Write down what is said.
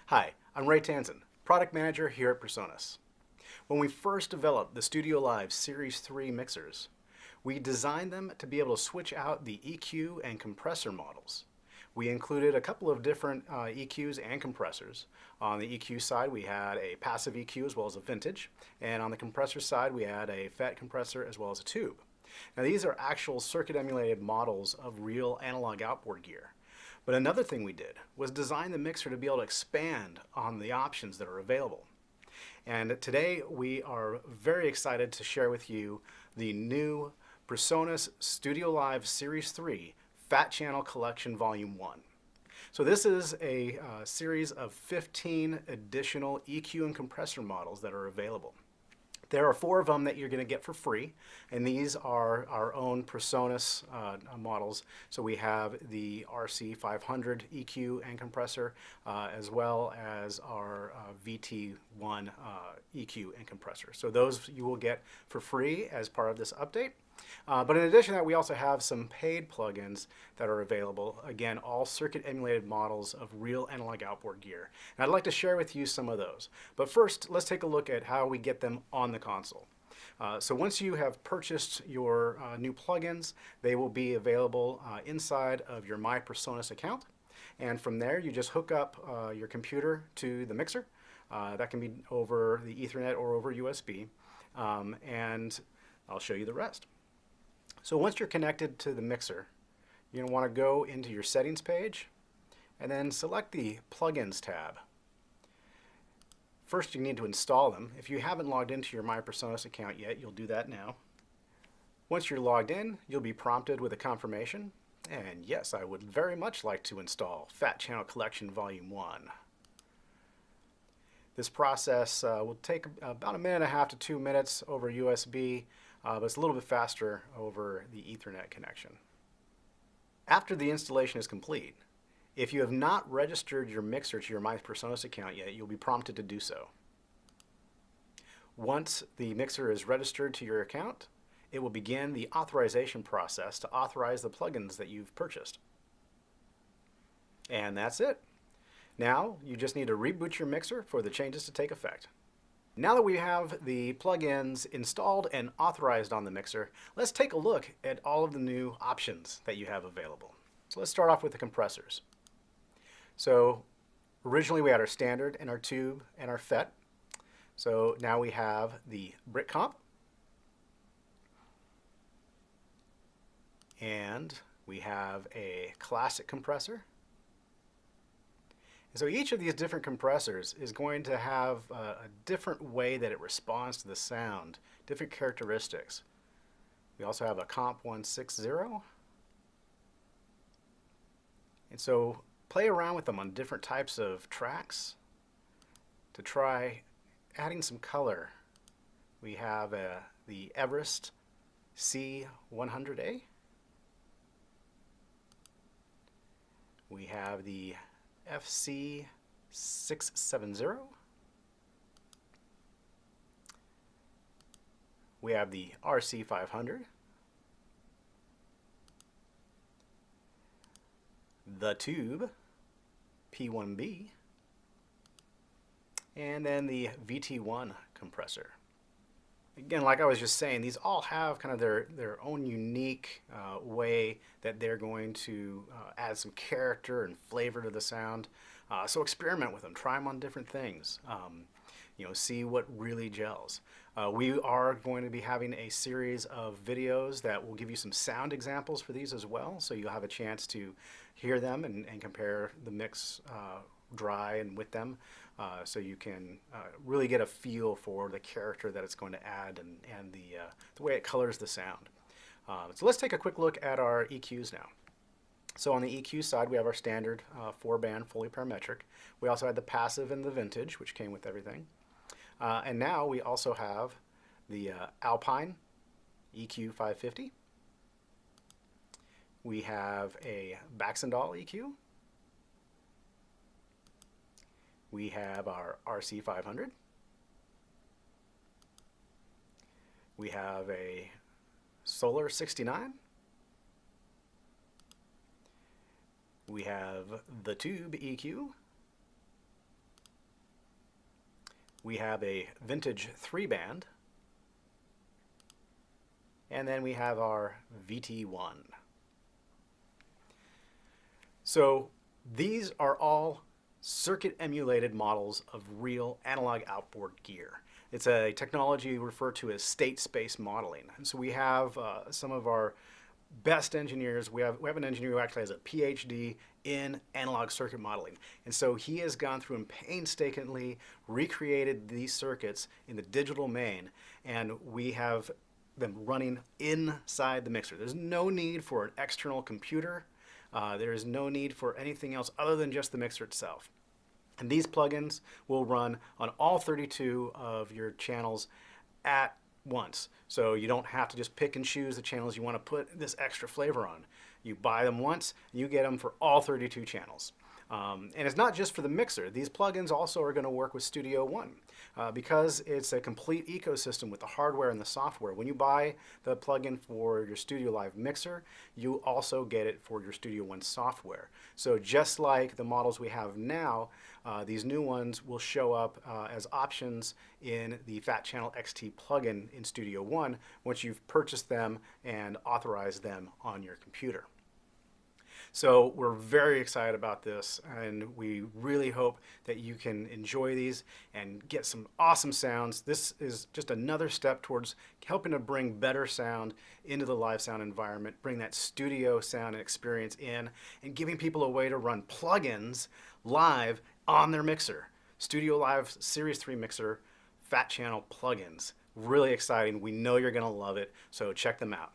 Hi, I'm Ray Tanzen, Product Manager here at PreSonus. When we first developed the StudioLive Series 3 mixers, we designed them to be able to switch out the EQ and compressor models. We included a couple of different EQs and compressors. On the EQ side, we had a passive EQ as well as a vintage, and on the compressor side, we had a FET compressor as well as a tube. Now these are actual circuit emulated models of real analog outboard gear. But another thing we did was design the mixer to be able to expand on the options that are available. And today we are very excited to share with you the new PreSonus StudioLive Series 3 Fat Channel Collection Volume 1. So this is a series of 15 additional EQ and compressor models that are available. There are 4 of them that you're going to get for free, and these are our own PreSonus models. So we have the RC500 EQ and compressor, as well as our VT1 EQ and compressor. So those you will get for free as part of this update. But in addition to that, we also have some paid plugins that are available. Again, all circuit emulated models of real analog outboard gear. And I'd like to share with you some of those. But first, let's take a look at how we get them on the console. So once you have purchased your new plugins, they will be available inside of your My PreSonus account. And from there, you just hook up your computer to the mixer. That can be over the Ethernet or over USB. And I'll show you the rest. So once you're connected to the mixer, you're going to want to go into your settings page and then select the plugins tab. First, you need to install them. If you haven't logged into your My PreSonus account yet, you'll do that now. Once you're logged in, you'll be prompted with a confirmation. And yes, I would very much like to install Fat Channel Collection Volume 1. This process will take about 1.5 to 2 minutes over USB. But it's a little bit faster over the Ethernet connection. After the installation is complete, if you have not registered your mixer to your My PreSonus account yet, you'll be prompted to do so. Once the mixer is registered to your account, it will begin the authorization process to authorize the plugins that you've purchased. And that's it. Now, you just need to reboot your mixer for the changes to take effect. Now that we have the plugins installed and authorized on the mixer, let's take a look at all of the new options that you have available. So let's start off with the compressors. So originally we had our standard and our tube and our FET. So now we have the brick comp, and we have a classic compressor. So each of these different compressors is going to have a different way that it responds to the sound, different characteristics. We also have a Comp 160. And so play around with them on different types of tracks to try adding some color. We have the Everest C100A. We have the FC670. We have the RC500, the tube P1B, and then the VT1 compressor. Again, like I was just saying, these all have kind of their own unique way that they're going to add some character and flavor to the sound. So experiment with them, try them on different things, see what really gels. We are going to be having a series of videos that will give you some sound examples for these as well, so you'll have a chance to hear them and compare the mix dry and with them. So you can really get a feel for the character that it's going to add and the way it colors the sound. So let's take a quick look at our EQs now. So on the EQ side, we have our standard 4-band fully parametric. We also had the passive and the vintage, which came with everything. And now we also have the Alpine EQ 550. We have a Baxandall EQ. We have our RC500. We have a Solar 69. We have the Tube EQ. We have a vintage 3-band, and then we have our VT1. So these are all circuit emulated models of real analog outboard gear. It's a technology referred to as state space modeling. And so we have some of our best engineers. We have an engineer who actually has a PhD in analog circuit modeling. And so he has gone through and painstakingly recreated these circuits in the digital domain, and we have them running inside the mixer. There's no need for an external computer. There is no need for anything else other than just the mixer itself. And these plugins will run on all 32 of your channels at once. So you don't have to just pick and choose the channels you want to put this extra flavor on. You buy them once, and you get them for all 32 channels. And it's not just for the mixer. These plugins also are going to work with Studio One because it's a complete ecosystem with the hardware and the software. When you buy the plugin for your StudioLive mixer, you also get it for your Studio One software. So just like the models we have now, these new ones will show up as options in the Fat Channel XT plugin in Studio One once you've purchased them and authorized them on your computer. So we're very excited about this, and we really hope that you can enjoy these and get some awesome sounds. This is just another step towards helping to bring better sound into the live sound environment, bring that studio sound and experience in, and giving people a way to run plugins live on their mixer. StudioLive Series 3 mixer, Fat Channel plugins. Really exciting. We know you're going to love it, so check them out.